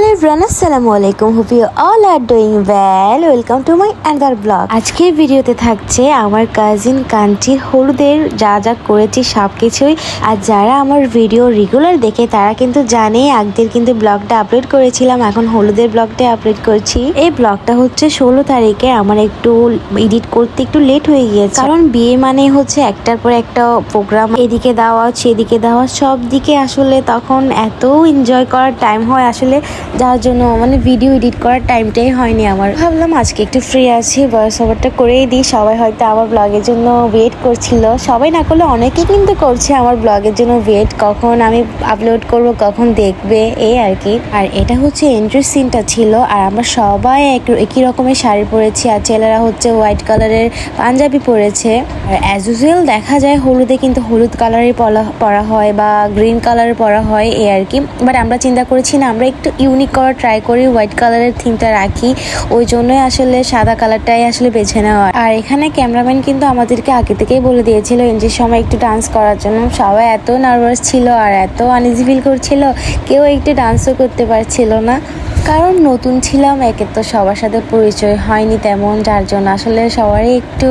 Hello everyone, Assalamualaikum. Hope you all are doing well. Welcome to my another vlog. আজকের ভিডিওতে থাকছে আমার cousin কান্টির হলুদের যা যা করেছি সবকিছুই। আর যারা আমার ভিডিও রেগুলার দেখে তারা কিন্তু জানে আগদের কিন্তু ব্লগটা আপলোড করেছিলাম, এখন হলুদের ব্লগটা আপলোড করছি। এই ব্লগটা হচ্ছে 16 তারিখে। আমার একটু এডিট করতে একটু লেট হয়ে গিয়েছে, কারণ বিয়ে মানে হচ্ছে একটার পর একটা প্রোগ্রাম, এদিকে দেওয়া সেদিকে দেওয়া, সব দিকে আসলে তখন এত এনজয় করার টাইম হয় আসলে, যার জন্য মানে ভিডিও এডিট করার টাইমটাই হয়নি আমার। ভাবলাম আজকে একটু ফ্রি আছি, ভয়েস ওভারটা করেই দিই। সবাই হয়তো আমার ব্লগের জন্য ওয়েট করছিল, সবাই না করলে অনেকেই কিন্তু করছে আমার ব্লগের জন্য ওয়েট, কখন আমি আপলোড করব, কখন দেখবে, এই আর কি। আর এটা হচ্ছে এন্ট্রি সিনটা ছিল, আর আমরা সবাই একই রকমের শাড়ি পরেছি, আর ছেলেরা হচ্ছে হোয়াইট কালারের পাঞ্জাবি পরেছে। আর অ্যাজ ইউজুয়াল দেখা যায় হলুদে কিন্তু হলুদ কালারের পরা হয় বা গ্রিন কালারের পরা হয়, এই আর কি। বাট আমরা চিন্তা করেছি না, আমরা একটু ইউনিক করার ট্রাই করি, হোয়াইট কালারের থিমটা রাখি, ওই জন্যই আসলে সাদা কালারটাই আসলে বেছে নেওয়া। আর এখানে ক্যামেরাম্যান কিন্তু আমাদেরকে আগে থেকেই বলে দিয়েছিল এন্ট্রির সময় একটু ডান্স করার জন্য। সবাই এত নার্ভাস ছিল আর এত আনইজি ফিল করছিল, কেউ একটু ডান্সও করতে পারছিল না, কারণ নতুন ছিলাম, একে তো সবার সাথে পরিচয় হয়নি তেমন, যার জন্য আসলে সবারই একটু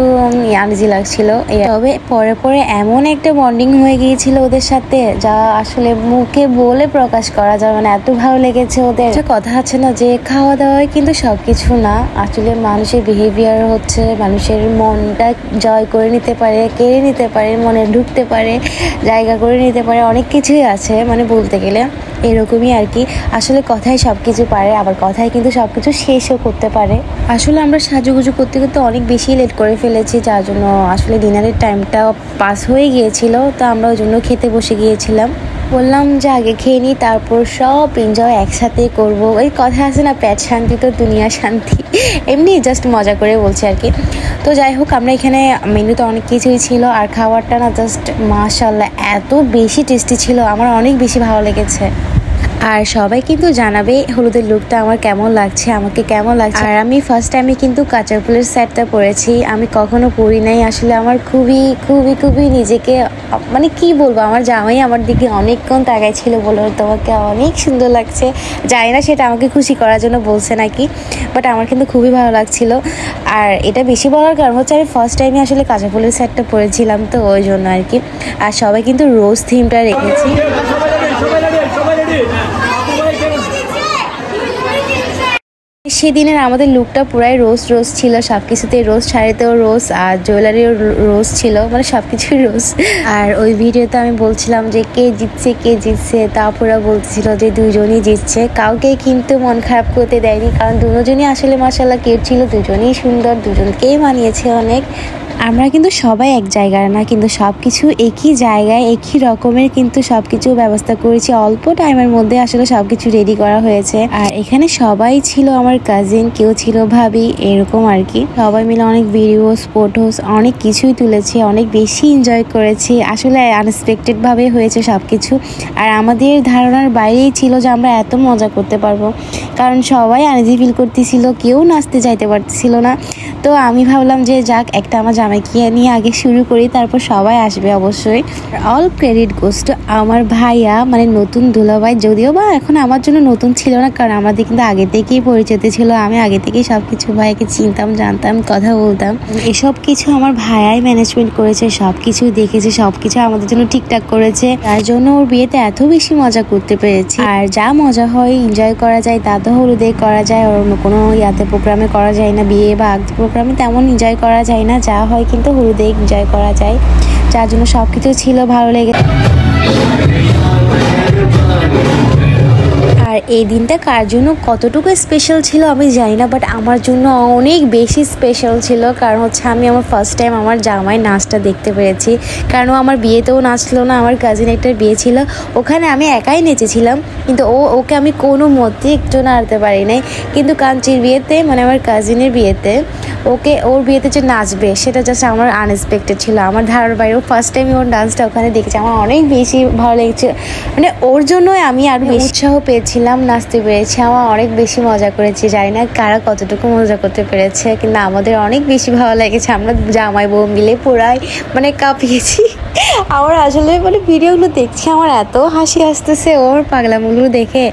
আনইজি লাগছিল। তবে পরে পরে এমন একটা বন্ডিং হয়ে গিয়েছিল ওদের সাথে, যা আসলে মুখে বলে প্রকাশ করা যায়, মানে এত ভালো লেগেছে ওদের। কথা আছে না যে খাওয়া দাওয়ায় কিন্তু সবকিছু না, আসলে মানুষের বিহেভিয়ার হচ্ছে মানুষের মনটা জয় করে নিতে পারে, কেড়ে নিতে পারে, মনে ঢুকতে পারে, জায়গা করে নিতে পারে, অনেক কিছুই আছে মানে বলতে গেলে এরকমই আর কি। আসলে কথাই সবকিছু পারে, আবার কথাই কিন্তু সবকিছু শেষও করতে পারে। আসলে আমরা সাজুগুজু করতে করতে অনেক বেশি লেট করে ফেলেছি, যার জন্য আসলে ডিনারের টাইমটা পাস হয়ে গিয়েছিল, তো আমরা ওই জন্য খেতে বসে গিয়েছিলাম। বললাম যে আগে খেয়ে নিই, তারপর সব এনজয় একসাথে করবো। ওই কথা আছে না, পেট শান্তি তো দুনিয়া শান্তি, এমনি জাস্ট মজা করে বলছি আর কি। তো যাই হোক, আমরা এখানে মেনুতে অনেক কিছুই ছিল, আর খাবারটা না জাস্ট মাশাআল্লাহ এত বেশি টেস্টি ছিল, আমার অনেক বেশি ভালো লেগেছে। আর সবাই কিন্তু জানাবে হলুদের লুকটা আমার কেমন লাগছে, আমাকে কেমন লাগছে। আর আমি ফার্স্ট টাইমে কিন্তু কাঁচা ফুলের সেটটা পরেছি, আমি কখনো পরি নাই। আসলে আমার খুবই খুবই খুবই নিজেকে মানে কি বলবো, আমার জামাই আমার দিকে অনেকক্ষণ তাকাই ছিল, বললো তোমাকে অনেক সুন্দর লাগছে। জানি না সেটা আমাকে খুশি করার জন্য বলছে নাকি, বাট আমার কিন্তু খুবই ভালো লাগছিল। আর এটা বেশি বলার কারণ হচ্ছে আমি ফার্স্ট টাইমে আসলে কাঁচা ফুলের সেটটা পরেছিলাম, তো ওই জন্য আর কি। আর সবাই কিন্তু রোজ থিমটা রেখেছি। সেদিনের আমাদের লুকটা পুরাই রোজ ছিল, সবকিছুতে রোজ, শাড়িতেও রোজ, আর জুয়েলারিও রোজ ছিল, মানে সবকিছুই রোজ। আর ওই ভিডিওতে আমি বলছিলাম যে কে জিতছে, তারপরে বলছিল যে দুজনই জিতছে, কাউকে কিন্তু মন খারাপ করতে দেয়নি, কারণ দুজনই আসলে মাশাআল্লাহ কিউট ছিল, দুজনই সুন্দর, দুজনকেই মানিয়েছে অনেক। আমরা কিন্তু সবাই এক জায়গার না, কিন্তু সব কিছু একই জায়গায় একই রকমের কিন্তু সব কিছু ব্যবস্থা করেছি, অল্প টাইমের মধ্যে আসলে সব কিছু রেডি করা হয়েছে। আর এখানে সবাই ছিল আমার কাজিন, কেউ ছিল ভাবি, এরকম আর কি। সবাই মিলে অনেক ভিডিওস ফটোস অনেক কিছুই তুলেছি, অনেক বেশি এনজয় করেছি, আসলে আনএক্সপেক্টেড ভাবে হয়েছে সব কিছু। আর আমাদের ধারণার বাইরেই ছিল যে আমরা এত মজা করতে পারবো, কারণ সবাই আনইজি ফিল করতেছিল, কেউ নাচতে যাইতে পারতেছিল না। তো আমি ভাবলাম যে যাক, একটা আমার জামাইকে নিয়ে আগে শুরু করি, তারপর সবাই আসবে অবশ্যই। অল ক্রেডিট গোস টু আমার ভাইয়া, মানে নতুন দুলাভাই, যদিও বা এখন আমার জন্য নতুন ছিল না, কারণ আমাদের কিন্তু আগে থেকেই পরিচিত ছিল, আমি আগে থেকেই সবকিছু ভাইয়াকে চিনতাম, জানতাম, কথা বলতাম। এসব কিছু আমার ভাইয়াই ম্যানেজমেন্ট করেছে, সবকিছু দেখেছে, সবকিছু আমাদের জন্য ঠিকঠাক করেছে, তার জন্য ওর বিয়েতে এত বেশি মজা করতে পেরেছি। আর যা মজা হয় এনজয় করা যায় তা তো হলুদে করা যায়, আর অন্য কোনো ইয়াতে প্রোগ্রামে করা যায় না, বিয়ে বা প্রোগ্রামে তেমন এনজয় করা যায় না, যা হয় কিন্তু হলুদে এনজয় করা যায়, যার জন্য সবকিছু ছিল ভালো লেগে। আর এই দিনটা কার জন্য কতটুকু স্পেশাল ছিল আমি জানি না, বাট আমার জন্য অনেক বেশি স্পেশাল ছিল, কারণ হচ্ছে আমি আমার ফার্স্ট টাইম আমার জামাই নাচটা দেখতে পেরেছি, কারণ আমার বিয়েতেও নাচলো না, আমার কাজিন একটার বিয়ে ছিল, ওখানে আমি একাই নেচেছিলাম, কিন্তু ওকে আমি কোনো মতে একটু নাড়তে পারি নাই। কিন্তু কাঞ্চির বিয়েতে, মানে আমার কাজিনের বিয়েতে, ওর বিয়েতে যে নাচবে সেটা জাস্ট আমার আনএক্সপেক্টেড ছিল, আমার ধারণার বাইরে। ফার্স্ট টাইম ওর ডান্সটা ওখানে দেখেছি, আমার অনেক বেশি ভালো লেগেছে, মানে ওর জন্যই আমি আরও উৎসাহ পেয়েছিলাম, নাচতে পেরেছি, আমার অনেক বেশি মজা করেছি। জানি না কারা কতটুকু মজা করতে পেরেছে, কিন্তু আমাদের অনেক বেশি ভালো লেগেছে, আমরা জামাই বউ মিলে পুরাই মানে কাঁপিয়েছি। আমার আসলে মানে ভিডিওগুলো দেখছি আমার এত হাসি আসতেছে ওর পাগলামগুলো দেখে,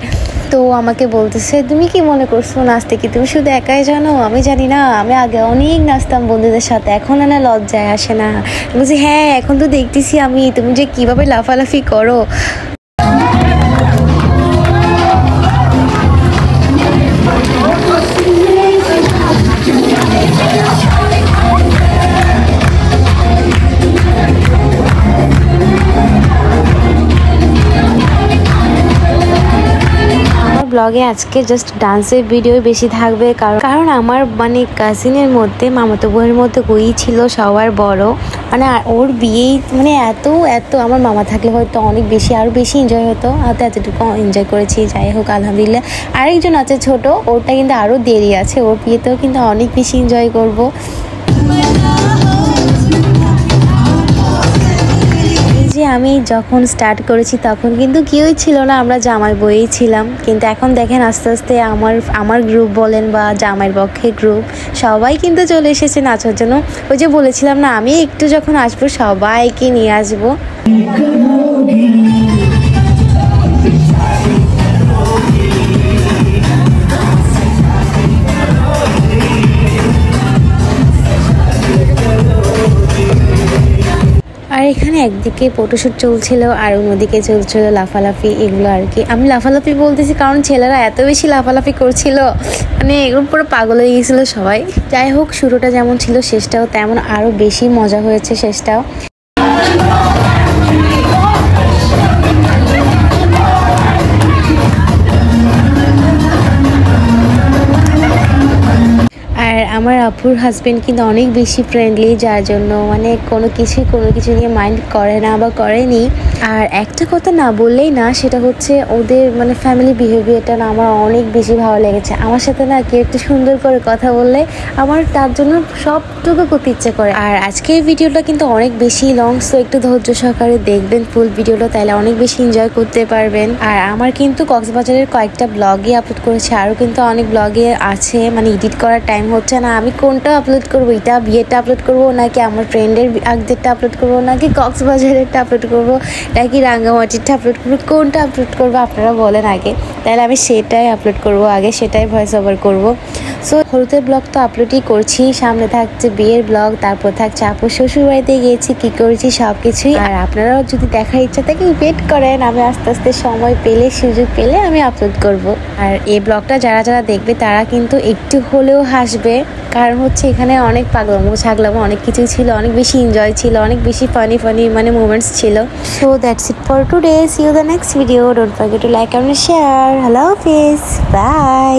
তো আমাকে বলতেছে তুমি কি মনে করছো নাচতে কি তুমি শুধু একাই জানো? আমি জানি না, আমি আগে অনেক নাচতাম বন্ধুদের সাথে, এখন না লজ্জায় আসে না। বলছি হ্যাঁ এখন তো দেখতেছি আমি তুমি যে কিভাবে লাফালাফি করো। ব্লগে আজকে জাস্ট ডান্সের ভিডিও বেশি থাকবে, কারণ আমার মানে কাজিনের মধ্যে মামাতো বোনের মধ্যে ওই ছিল সবার বড়, মানে ওর বিয়েই মানে এত আমার মামা থাকলে হয়তো অনেক বেশি আরও বেশি এনজয় হতো, হয়তো এতটুকু এনজয় করেছি। যাই হোক আলহামদুলিল্লাহ। আরেকজন আছে ছোট, ওরটা কিন্তু আরও দেরি আছে, ওর বিয়েতেও কিন্তু অনেক বেশি এনজয় করবো। আমি যখন স্টার্ট করেছি তখন কিন্তু কেউই ছিল না, আমরা জামাই বইয়েই ছিলাম। কিন্তু এখন দেখেন আস্তে আস্তে আমার গ্রুপ বলেন বা জামাইয়ের পক্ষে গ্রুপ সবাই কিন্তু চলে এসেছে নাচার জন্য। ওই যে বলেছিলাম না আমি একটু যখন আসবো সবাইকে নিয়ে আসবো। আর এখানে একদিকে ফটোশ্যুট চলছিল আর অন্যদিকে চলছিল লাফালাফি, এগুলো আর কি। আমি লাফালাফি বলতেছি কারণ ছেলেরা এত বেশি লাফালাফি করছিল, মানে এগুলো পুরো পাগল হয়ে গেছিলো সবাই। যাই হোক শুরুটা যেমন ছিল শেষটাও তেমন, আরও বেশি মজা হয়েছে শেষটাও। আমার আপুর হাজবেন্ড কিন্তু অনেক বেশি ফ্রেন্ডলি, যার জন্য মানে কোনো কিছু নিয়ে মাইন্ড করে না বা করেনি। আর একটা কথা না বললেই না, সেটা হচ্ছে ওদের মানে ফ্যামিলি বিহেভিয়ারটা না আমার অনেক বেশি ভালো লেগেছে। আমার সাথে না কেউ একটু সুন্দর করে কথা বললে আমার তার জন্য সবটুকু করতে ইচ্ছে করে। আর আজকের ভিডিওটা কিন্তু অনেক বেশি লং, সো একটু ধৈর্য সহকারে দেখবেন ফুল ভিডিওটা, তাহলে অনেক বেশি এনজয় করতে পারবেন। আর আমার কিন্তু কক্সবাজারের কয়েকটা ব্লগে আপলোড করেছে, আরও কিন্তু অনেক ব্লগে আছে, মানে এডিট করার টাইম হচ্ছে না আমি কোনটা আপলোড করবো, এটা বিয়েটা আপলোড করবো নাকি আমার ফ্রেন্ডের আগদেরটা আপলোড করবো নাকি কক্সবাজারেরটা আপলোড করবো নাকি রাঙ্গামাটিরটা আপলোড করবো, কোনটা আপলোড করবো আপনারা বলেন আগে, তাহলে আমি সেটাই আপলোড করবো আগে, সেটাই ভয়েস ওভার করবো। সো হলুদের ব্লগ তো আপলোডই করছি, সামনে থাকছে বিয়ের ব্লগ, তারপর থাকছে আপুর শ্বশুর বাড়িতে গিয়েছি কি করেছি সব কিছুই। আর আপনারাও যদি দেখার ইচ্ছা থাকে ওয়েট করেন, আমি আস্তে আস্তে সময় পেলে সুযোগ পেলে আমি আপলোড করব। আর এই ব্লগটা যারা যারা দেখবে তারা কিন্তু একটু হলেও হাসবে, কারণ হচ্ছে এখানে অনেক পাগলামো ছাগলামো অনেক কিছুই ছিল, অনেক বেশি এনজয় ছিল, অনেক বেশি ফানি মানে মোমেন্টস ছিল। So that's it for today, see you the next video, don't forget to like and share. হ্যালো হাফেজ, বাই।